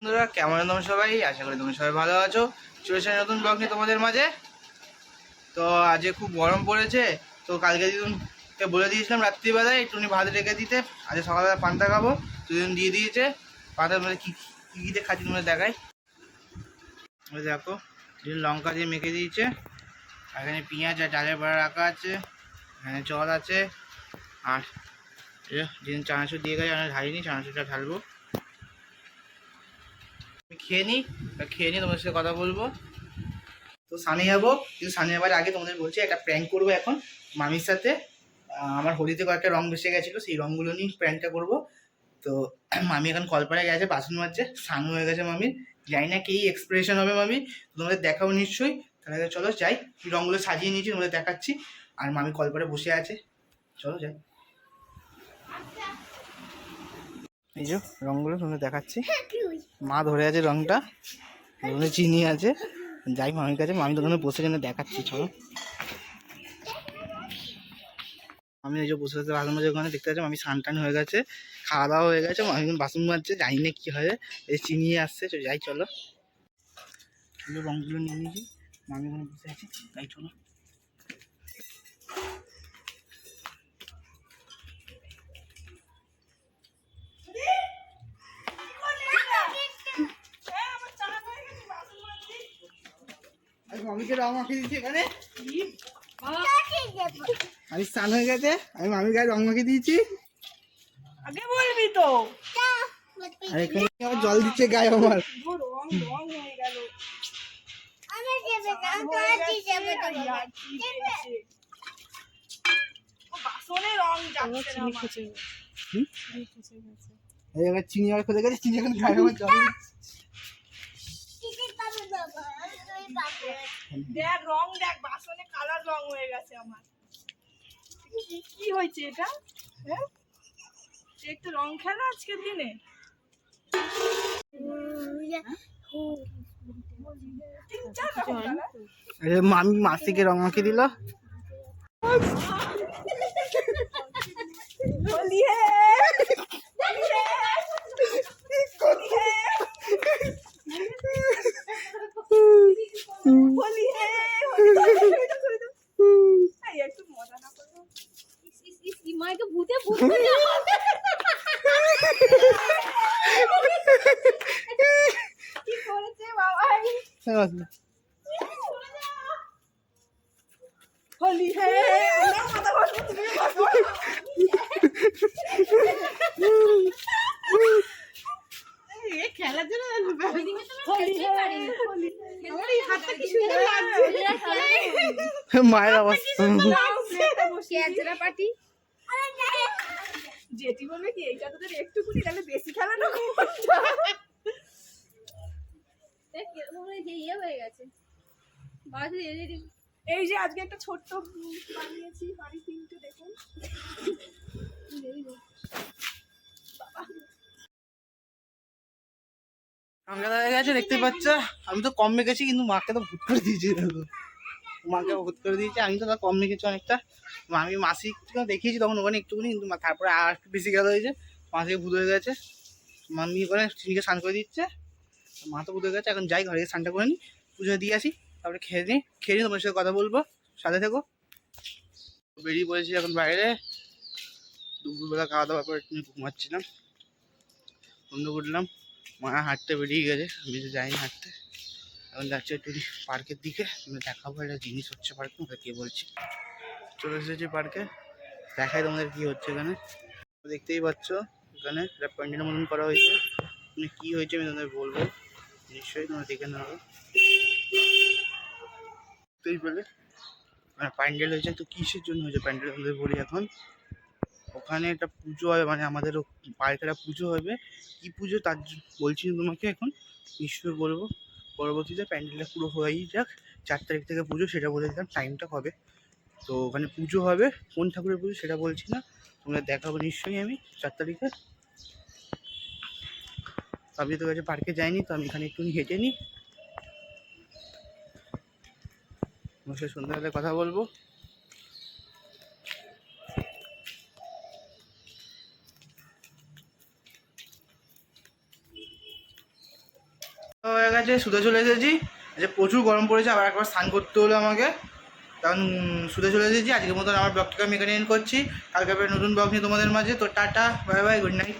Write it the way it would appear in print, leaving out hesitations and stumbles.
বন্ধুরা কেমন আছো তোমরা সবাই? আশা করি তোমরা সবাই ভালো আছো। চলে এসেছি নতুন ব্লগ নিয়ে তোমাদের মাঝে। তো আজকে খুব গরম পড়েছে, তো কালকে দিনকে বলে দিয়েছিলাম রাত্রিবেলায় একটুখানি ভাত রেখে দিতে, আজকে সকালবেলা পান্তা খাবো, দুদিন দিয়ে দিয়েছে। পান্তার মধ্যে কী কী দিয়ে খাচ্ছি তোমরা দেখাই। ওই দেখো, লঙ্কা দিয়ে মেখে দিয়েছে, এখানে পেঁয়াজ আর ডালের বড়া রাখা আছে, এখানে জল আছে, আর যেদিন চানাচুর দিয়ে গেছে আমি ঢালিনি, চানাচুরটা ঢালবো। খেয়ে নিই, তোমাদের সাথে কথা বলবো। তো সানে যাবো, কিন্তু সানে যাবার আগে তোমাদের বলছি একটা প্র্যাঙ্ক করবো এখন মামির সাথে। আমার হোলিতে কয়েকটা রং ভেসে গেছিলো, সেই রঙগুলো নিয়ে প্র্যাঙ্কটা করবো। তো মামি এখন কলপাড়ায় গেছে, বাসন মাজছে, স্নান হয়ে গেছে মামির। জানি না কি এক্সপ্রেশন হবে মামি, তোমাদের দেখাবো নিশ্চয়ই। তাহলে চলো যাই, রঙগুলো সাজিয়ে নিয়েছি তোমাদের দেখাচ্ছি। আর মামি কলপাড়ে বসে আছে, চলো যাই। এই যে রঙগুলো তোমাদের দেখাচ্ছি, মা ধরে আছে রংটা, চিনি আছে। যাই মামির কাছে, মামি দোকানে বসে কেন দেখাচ্ছি, চলো। আমি এই যে বসে বসে বাসন মাজে, ওখানে দেখতে পাচ্ছি মামি স্নান টান হয়ে গেছে, খাওয়া দাওয়া হয়ে গেছে, মামি বাসন মাজছে, জানি না কি হয়, এই চিনি আসছে। যাই চলো, রঙগুলো নিয়ে নিয়েছি, মামি ওখানে বসে আছে, যাই চলো। মামিকে রং মাখিয়ে দিচ্ছি এখানে, আমি স্নান হয়ে গেছে, আমি মামির গায়ে রং মাখিয়ে দিয়েছি। আগে বলবি তো। আর এখানে আবার জল দিচ্ছে গায়ে আমার। রং হয়ে গেল। বাসনে রং যাচ্ছে না আমার। এবার চিনি আর খুলে গেছে, চিনি এখন গায়ে আমার জল দেখ রং, দেখ বাসনে কালার রং হয়ে গেছে আমার। কি হয়েছে এটা? হ্যাঁ, একটু রং খেলা আজকের দিনে। মামি মাসিকে রং মাখিয়ে দিল। ভূতে ভূত কি করেছে বাবাই? হোলি হে, আমার মাথা ঘষবো, তুমি ঘষবো। এই খেলার জন্য হোলি হে, আমার এই হাতটা কি সুন্দর লাগছে। মায়ের অবস্থা, ক্যাজরা পার্টি। জেঠি বলবে কি এইটা তোদের একটুকুনি, তাহলে বেশি খেলা না। ইয়ে হয়ে গেছে, এই যে আজকে একটা ছোট্ট বানিয়েছি বাড়ি কিন্তু দেখুন। হয়ে গেছে দেখতে পাচ্ছ। আমি তো কম মেখেছি, কিন্তু মাকে তো ভূত করে দিয়েছি, দেখো মাকে ভূত করে দিয়েছি। আমি তো কম মেখেছি অনেকটা, আমি মাসিকে দেখিয়েছি তখন ওখানে একটুখানি, কিন্তু তারপরে আর একটু বেশি গেল হয়েছে, মাসিকে ভূত হয়ে গেছে। মামি ওখানে চিনিকে স্নান করে দিচ্ছে, মা তো ভূত হয়ে গেছে। এখন যাই ঘরে স্নানটা করে নিই, পুজো দিয়ে আসি, তারপরে খেয়ে নিই তোমার সাথে কথা বলবো, সাথে থেকো। বেরিয়ে পড়েছি এখন বাইরে, দুপুরবেলা খাওয়া দাওয়া করে একটু ঘুমাচ্ছিলাম, বন্ধ করলাম। মা হাঁটতে বেরিয়ে গেছে, আমি তো যাইনি হাঁটতে। এখন যাচ্ছে একটু পার্কের দিকে, দেখাবো একটা জিনিস হচ্ছে পার্কে, কে বলছি। চলে এসেছি পার্কে, দেখাই তোমাদের কি হচ্ছে এখানে। দেখতেই পাচ্ছ এখানে একটা প্যান্ডেলের মতন করা হয়েছে, মানে কি হয়েছে আমি তোমাদের বলবো, নিশ্চয়ই তোমরা দেখে নেবো। তুই বলে প্যান্ডেল হয়েছে, তো কিসের জন্য হয়েছে প্যান্ডেল তোমাদের বলি। এখন ওখানে একটা পুজো হবে, মানে আমাদের পার্কে একটা পুজো হবে। কি পুজো তার বলছি তোমাকে, এখন নিশ্চয়ই বলবো পরবর্তীতে। প্যান্ডেলটা পুরো হয়েই যাক, 4 তারিখ থেকে পুজো, সেটা বলে দিলাম, টাইমটা হবে। তো ওখানে পুজো হবে, কোন ঠাকুরের পুজো সেটা বলছি না, তোমরা দেখাবো নিশ্চয়ই আমি 4 তারিখে। আমি তো কাছে পার্কে যাইনি, তো আমি এখানে একটু হেঁটে নিই, তোমার সাথে সন্ধ্যাবেলায় কথা বলবো। হয়ে গেছে, শুতে চলে এসেছি। আজকে প্রচুর গরম পড়েছে, আবার একবার স্নান করতে হলো আমাকে, কারণ শুতে চলে এসেছি। আজকের মতন আমার ব্লগটাকে আমি এখানে এন্ড করছি। কালকে আবার নতুন ব্লগ নিয়ে তোমাদের মাঝে। তো tata, bye bye, good night.